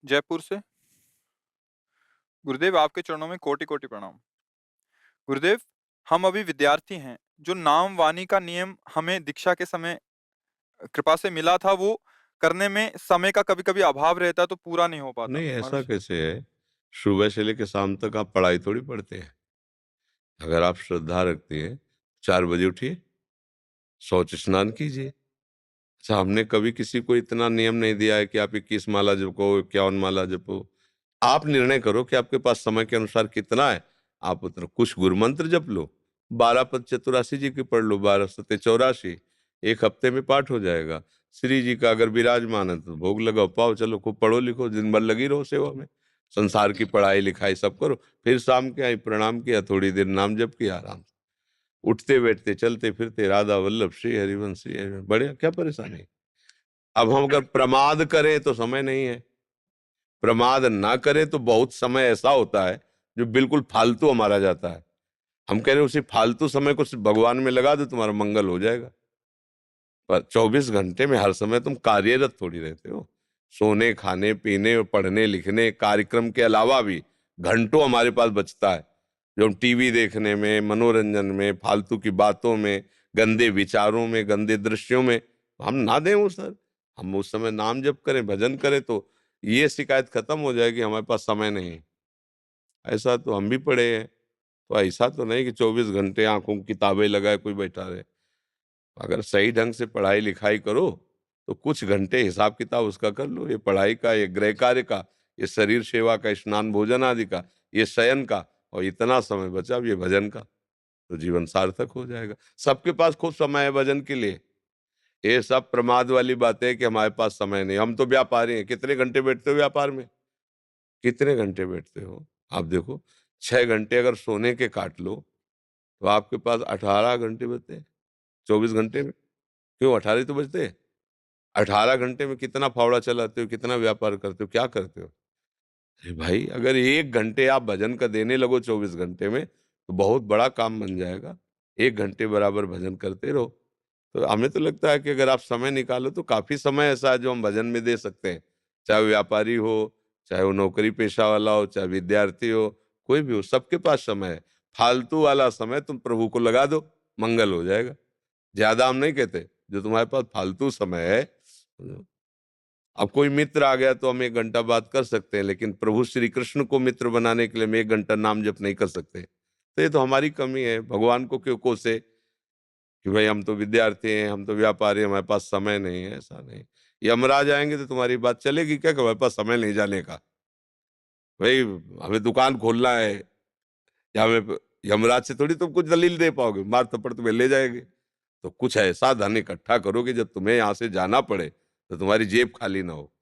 जयपुर से। गुरुदेव आपके चरणों में कोटि-कोटि प्रणाम। गुरुदेव, हम अभी विद्यार्थी हैं, जो नाम वाणी का नियम हमें दीक्षा के समय कृपा से मिला था, वो करने में समय का कभी-कभी अभाव रहता है, तो पूरा नहीं हो पाता। नहीं, ऐसा महाराज कैसे है? सुबह से लेके शाम तक आप पढ़ाई थोड़ी पढ़ते हैं। अगर आप श्रद्धा रखते हैं, 4 बजे उठिए, शौच स्नान कीजिए। अच्छा, हमने कभी किसी को इतना नियम नहीं दिया है कि आप 21 माला जपो, 51 माला जपो। आप निर्णय करो कि आपके पास समय के अनुसार कितना है, आप उतना कुछ गुरु मंत्र जप लो, 12 पद चतुरासी जी की पढ़ लो, 12 सते 84, 1 हफ्ते में पाठ हो जाएगा। श्री जी का अगर विराजमान है तो भोग लगाओ, पाओ, चलो खूब पढ़ो लिखो, दिन भर लगी रहो सेवा में। संसार की पढ़ाई लिखाई सब करो, फिर शाम के आई प्रणाम किया, थोड़ी देर नाम जप किया, आराम से उठते बैठते चलते फिरते राधा वल्लभ श्री हरिवंश श्री हरिवंश, बढ़िया, क्या परेशानी। अब हम अगर प्रमाद करें तो समय नहीं है, प्रमाद ना करें तो बहुत समय ऐसा होता है जो बिल्कुल फालतू हमारा जाता है। हम कह रहे हैं उसी फालतू समय को सिर्फ भगवान में लगा दो, तुम्हारा मंगल हो जाएगा। पर 24 घंटे में हर समय तुम कार्यरत थोड़ी रहते हो। सोने खाने पीने और पढ़ने लिखने कार्यक्रम के अलावा भी घंटों हमारे पास बचता है, जो हम टीवी देखने में, मनोरंजन में, फालतू की बातों में, गंदे विचारों में, गंदे दृश्यों में हम ना दें वो सर। हम उस समय नाम जप करें, भजन करें, तो ये शिकायत खत्म हो जाएगी हमारे पास समय नहीं है। ऐसा तो हम भी पढ़े हैं। तो ऐसा तो नहीं कि 24 घंटे आंखों की किताबें लगाए कोई बैठा रहे। अगर सही ढंग से पढ़ाई लिखाई करो तो कुछ घंटे हिसाब किताब उसका कर लो, ये पढ़ाई का, ये गृह कार्य का, ये शरीर सेवा का, स्नान भोजन आदि का, ये शयन का, और इतना समय बचा अब ये भजन का, तो जीवन सार्थक हो जाएगा। सबके पास खूब समय है भजन के लिए। ये सब प्रमाद वाली बात है कि हमारे पास समय नहीं। हम तो व्यापारी हैं, कितने घंटे बैठते हो व्यापार में? कितने घंटे बैठते हो? आप देखो, 6 घंटे अगर सोने के काट लो तो आपके पास 18 घंटे बचते हैं 24 घंटे में। क्यों 18 ही तो बचते हैं। 18 घंटे में कितना फावड़ा चलाते हो, कितना व्यापार करते हो, क्या करते हो? अरे भाई, अगर 1 घंटे आप भजन का देने लगो 24 घंटे में तो बहुत बड़ा काम बन जाएगा। 1 घंटे बराबर भजन करते रहो। तो हमें तो लगता है कि अगर आप समय निकालो तो काफी समय ऐसा है जो हम भजन में दे सकते हैं। चाहे वो व्यापारी हो, चाहे वो नौकरी पेशा वाला हो, चाहे विद्यार्थी हो, कोई भी हो, सबके पास समय है। फालतू वाला समय तुम प्रभु को लगा दो, मंगल हो जाएगा। ज्यादा हम नहीं कहते, जो तुम्हारे पास फालतू समय है। अब कोई मित्र आ गया तो हम 1 घंटा बात कर सकते हैं, लेकिन प्रभु श्री कृष्ण को मित्र बनाने के लिए हम 1 घंटा नाम जप नहीं कर सकते। तो ये तो हमारी कमी है। भगवान को क्यों कोसे कि भाई हम तो विद्यार्थी हैं, हम तो व्यापारी हैं, हमारे पास समय नहीं है। ऐसा नहीं। यमराज आएंगे तो तुम्हारी बात चलेगी क्या कि हमारे पास समय नहीं जाने का? भाई, हमें दुकान खोलना है, या हमें यमराज से थोड़ी तुम कुछ दलील दे पाओगे, मार थप्पड़ तुम्हें ले जाएंगे। तो कुछ ऐसा धन इकट्ठा करो कि जब तुम्हें यहाँ से जाना पड़े तो तुम्हारी जेब खाली ना हो।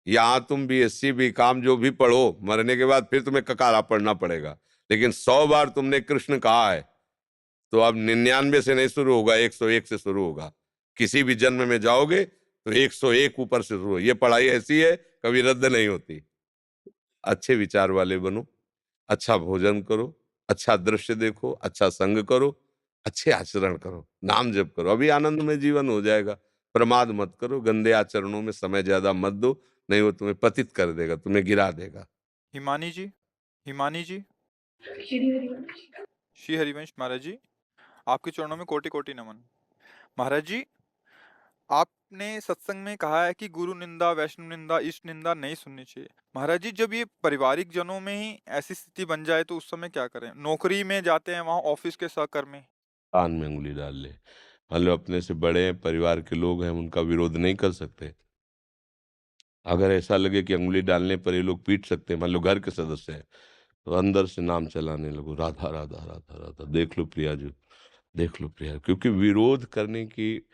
यहाँ तुम बीएससी बीकॉम जो भी पढ़ो, मरने के बाद फिर तुम्हें ककारा पढ़ना पड़ेगा। लेकिन 100 बार तुमने कृष्ण कहा है तो अब 99 से नहीं शुरू होगा, 101 से शुरू होगा। किसी भी जन्म में जाओगे तो 101 ऊपर से शुरू हो। ये पढ़ाई ऐसी है, कभी रद्द नहीं होती। अच्छे विचार वाले बनो, अच्छा भोजन करो, अच्छा दृश्य देखो, अच्छा संग करो, अच्छे आचरण करो, नाम जप करो, अभी आनंद में जीवन हो जाएगा। प्रमाद मत करो, गंदे आचरणों में समय ज्यादा मत दो, नहीं वो तुम्हें पतित कर देगा, तुम्हें गिरा देगा। हिमानी जी, हिमानी जी, श्री हरिवंश महाराज जी, आपके चरणों में कोटि-कोटि नमन। महाराज जी, आपने सत्संग में कहा है कि गुरु निंदा, वैष्णव निंदा, इष्ट निंदा नहीं सुननी चाहिए। महाराज जी, जब ये पारिवारिक जनों में ही ऐसी स्थिति बन जाए तो उस समय क्या करें? नौकरी में जाते हैं, वहाँ ऑफिस के सहकर्मी। कान में उंगली डाल ले। मान लो अपने से बड़े हैं, परिवार के लोग हैं, उनका विरोध नहीं कर सकते। अगर ऐसा लगे कि अंगुली डालने पर ये लोग पीट सकते हैं, मान लो घर के सदस्य हैं, तो अंदर से नाम चलाने लगो, राधा राधा राधा राधा, देख लो प्रिया जी, देख लो प्रिया। क्योंकि विरोध करने की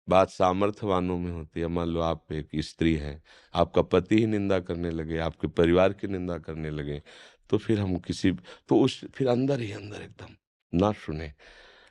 बात सामर्थ्यवानों में होती है। मान लो आप एक स्त्री हैं, आपका पति ही निंदा करने लगे, आपके परिवार की निंदा करने लगे, तो फिर हम किसी, तो उस फिर अंदर ही अंदर एकदम ना सुने।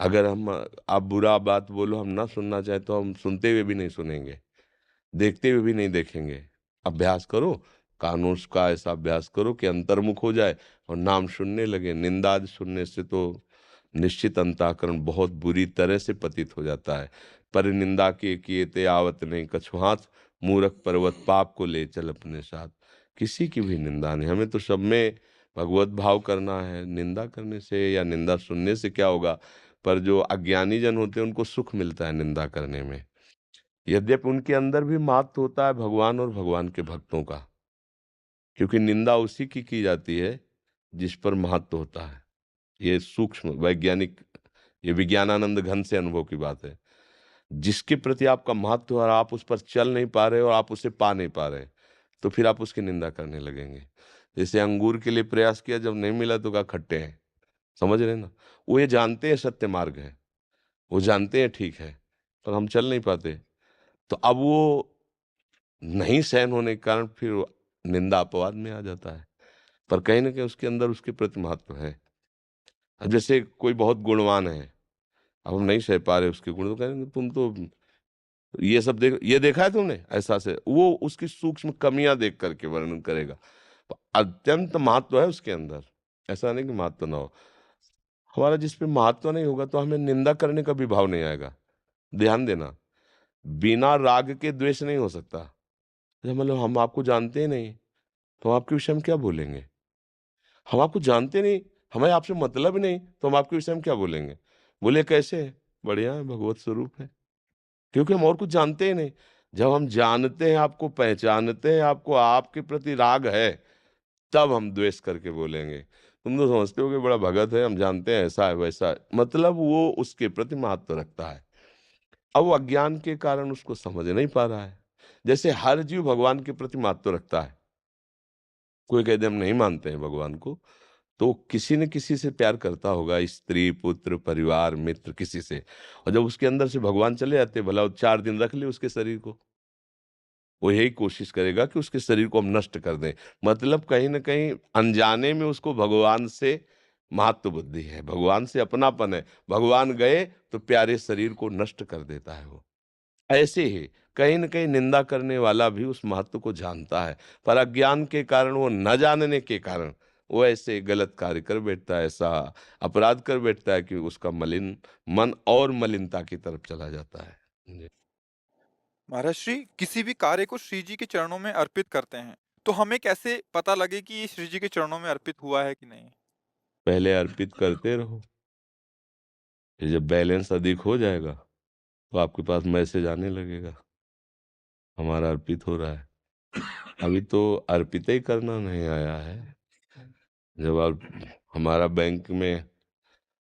अगर हम, आप बुरा बात बोलो, हम ना सुनना चाहे तो हम सुनते हुए भी नहीं सुनेंगे, देखते हुए भी नहीं देखेंगे। अभ्यास करो, कानून का ऐसा अभ्यास करो कि अंतर्मुख हो जाए और नाम सुनने लगे। निंदा आदि सुनने से तो निश्चित अंतःकरण बहुत बुरी तरह से पतित हो जाता है। पर निंदा के किए ते आवत नहीं, कछु हाथ मूरख पर्वत पाप को ले चल अपने साथ। किसी की भी निंदा नहीं। हमें तो सब में भगवत भाव करना है। निंदा करने से या निंदा सुनने से क्या होगा? पर जो अज्ञानी जन होते हैं उनको सुख मिलता है निंदा करने में। यद्यपि उनके अंदर भी महत्व होता है भगवान और भगवान के भक्तों का, क्योंकि निंदा उसी की जाती है जिस पर महत्व होता है। ये सूक्ष्म वैज्ञानिक, ये विज्ञानानंद घन से अनुभव की बात है। जिसके प्रति आपका महत्व है और आप उस पर चल नहीं पा रहे और आप उसे पा नहीं पा रहे, तो फिर आप उसकी निंदा करने लगेंगे। जैसे अंगूर के लिए प्रयास किया, जब नहीं मिला तो कहा खट्टे हैं, समझ रहे हैं ना? वो ये जानते हैं सत्य मार्ग है, वो जानते हैं ठीक है, पर हम चल नहीं पाते। तो अब वो नहीं सहन होने के कारण फिर वो निंदा अपवाद में आ जाता है, पर कहीं न कहीं उसके अंदर उसके प्रति महत्व है। अब जैसे कोई बहुत गुणवान है, अब हम नहीं सह पा रहे उसके गुण, तो कहेंगे तुम तो ये सब ये देखा है तुमने? ऐसा से वो उसकी सूक्ष्म कमियाँ देख कर के वर्णन करेगा। अत्यंत महत्व है उसके अंदर, ऐसा नहीं कि महत्व ना हो। हमारा जिस पे महत्व नहीं होगा तो हमें निंदा करने का भी भाव नहीं आएगा। ध्यान देना, बिना राग के द्वेष नहीं हो सकता। मतलब हम आपको जानते ही नहीं, तो हम आपके विषय में क्या बोलेंगे? हम आपको जानते नहीं, हमें आपसे मतलब ही नहीं, तो हम आपके विषय में क्या बोलेंगे? बोले कैसे है? बढ़िया है, भगवत स्वरूप है। क्योंकि हम और कुछ जानते ही नहीं। जब हम जानते हैं आपको, पहचानते हैं आपको, आपके प्रति राग है, तब हम द्वेष करके बोलेंगे। तुम तो समझते हो कि बड़ा भगत है, हम जानते हैं ऐसा है, वैसा है। मतलब वो उसके प्रति महत्व रखता है। अब वो अज्ञान के कारण उसको समझ नहीं पा रहा है। जैसे हर जीव भगवान के प्रति महत्व रखता है। कोई कह दे हम नहीं मानते हैं भगवान को, तो किसी न किसी से प्यार करता होगा, स्त्री, पुत्र, परिवार, मित्र, किसी से। और जब उसके अंदर से भगवान चले जाते हैं, भला वो 4 दिन रख ले उसके शरीर को। वो यही कोशिश करेगा कि उसके शरीर को हम नष्ट कर दें। मतलब कहीं न कहीं अनजाने में उसको भगवान से महत्व बुद्धि है, भगवान से अपनापन है। भगवान गए तो प्यारे शरीर को नष्ट कर देता है वो। ऐसे ही कहीं न कहीं निंदा करने वाला भी उस महत्व को जानता है, पर अज्ञान के कारण, वो न जानने के कारण, वो ऐसे गलत कार्य कर बैठता है, ऐसा अपराध कर बैठता है कि उसका मलिन मन और मलिनता की तरफ चला जाता है। जी। महाराज श्री किसी भी कार्य को श्री जी के चरणों में अर्पित करते हैं, तो हमें कैसे पता लगे कि ये श्री जी के चरणों में अर्पित हुआ है कि नहीं? पहले अर्पित करते रहो, फिर जब बैलेंस अधिक हो जाएगा, तो आपके पास मैसेज आने लगेगा, हमारा अर्पित हो रहा है। अभी तो अर्पित ही करना नहीं आया है। जब आप हमारा बैंक में,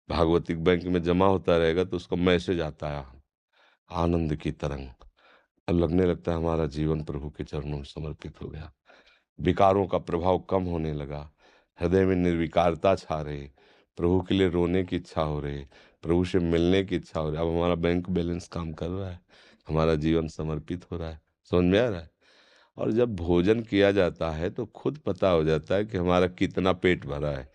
भागवतिक बैंक में जमा होता रहेगा, तो उसका मैसेज आता है, आनंद की तरंग। अब लगने लगता है हमारा जीवन प्रभु के चरणों में समर्पित हो गया। विकारों का प्रभाव कम होने लगा, हृदय में निर्विकारता छा रही, प्रभु के लिए रोने की इच्छा हो रही, प्रभु से मिलने की इच्छा हो रही। अब हमारा बैंक बैलेंस काम कर रहा है, हमारा जीवन समर्पित हो रहा है। समझ में आ रहा है? और जब भोजन किया जाता है तो खुद पता हो जाता है कि हमारा कितना पेट भरा है।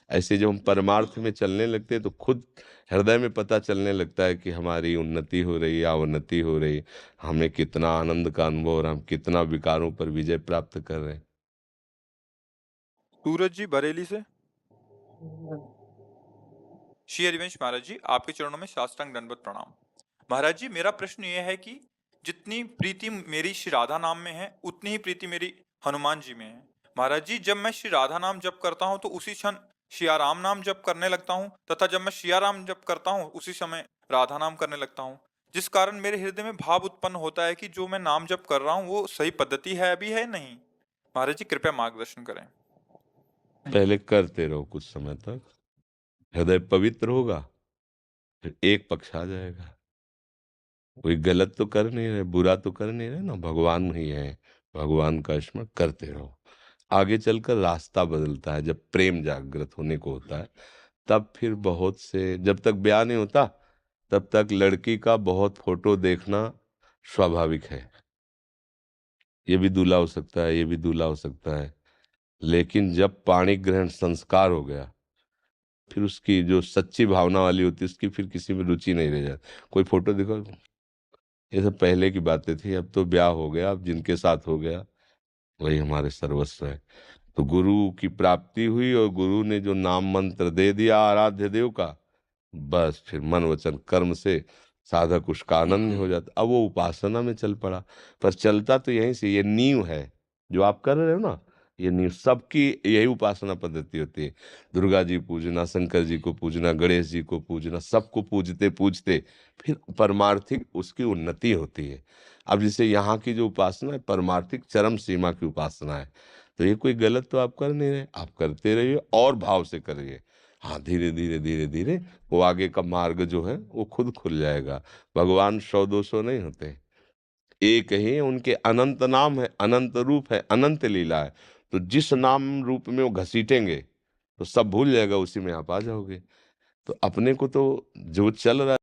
ऐसे जब हम परमार्थ में चलने लगते हैं तो खुद हृदय में पता चलने लगता है कि हमारी उन्नति हो रही या अवनति हो रही, हमें कितना आनंद का अनुभव हो रहा है, हम कितना विकारों पर विजय प्राप्त कर रहे हैं। सूरज जी बरेली से। श्री हरिवंश महाराज जी, आपके चरणों में साष्टांग दंडवत प्रणाम। महाराज जी, मेरा प्रश्न यह है कि जितनी प्रीति मेरी श्री राधा नाम में है, उतनी ही प्रीति मेरी हनुमान जी में है। महाराज जी, जब मैं श्री राधा नाम जप करता हूँ तो उसी क्षण श्रिया राम नाम जप करने लगता हूँ, तथा जब मैं श्रिया राम जप करता हूँ उसी समय राधा नाम करने लगता हूँ, जिस कारण मेरे हृदय में भाव उत्पन्न होता है कि जो मैं नाम जप कर रहा हूँ वो सही पद्धति है अभी है नहीं। महाराज जी, कृपया मार्गदर्शन करें। पहले करते रहो कुछ समय तक, हृदय पवित्र होगा, फिर एक पक्ष आ जाएगा। कोई गलत तो कर नहीं रहे, बुरा तो कर नहीं रहे ना, भगवान ही है। भगवान का स्मरण करते रहो। आगे चलकर रास्ता बदलता है, जब प्रेम जागृत होने को होता है, तब फिर बहुत से, जब तक ब्याह नहीं होता तब तक लड़की का बहुत फोटो देखना स्वाभाविक है। ये भी दूल्हा हो सकता है, ये भी दूल्हा हो सकता है। लेकिन जब पाणी ग्रहण संस्कार हो गया, फिर उसकी जो सच्ची भावना वाली होती है, उसकी फिर किसी में रुचि नहीं रह जाती। कोई फोटो देखो, ये सब पहले की बातें थी, अब तो ब्याह हो गया, अब जिनके साथ हो गया वही हमारे सर्वस्व है। तो गुरु की प्राप्ति हुई और गुरु ने जो नाम मंत्र दे दिया आराध्य देव का, बस फिर मन वचन कर्म से साधक उसका आनंद हो जाता। अब वो उपासना में चल पड़ा, पर चलता तो यहीं से, ये नींव है जो आप कर रहे हो ना, ये नहीं, सबकी यही उपासना पद्धति होती है। दुर्गा जी पूजना, शंकर जी को पूजना, गणेश जी को पूजना, सबको पूजते पूजते फिर परमार्थिक उसकी उन्नति होती है। अब जैसे यहाँ की जो उपासना है परमार्थिक चरम सीमा की उपासना है, तो ये कोई गलत तो आप कर नहीं रहे, आप करते रहिए और भाव से करिए। हाँ, धीरे धीरे धीरे धीरे वो आगे का मार्ग जो है वो खुद खुल जाएगा। भगवान 100-200 नहीं होते, एक ही उनके अनंत नाम है, अनंत रूप है, अनंत लीला है। तो जिस नाम रूप में वो घसीटेंगे तो सब भूल जाएगा, उसी में आप आ जाओगे। तो अपने को तो जो चल रहा है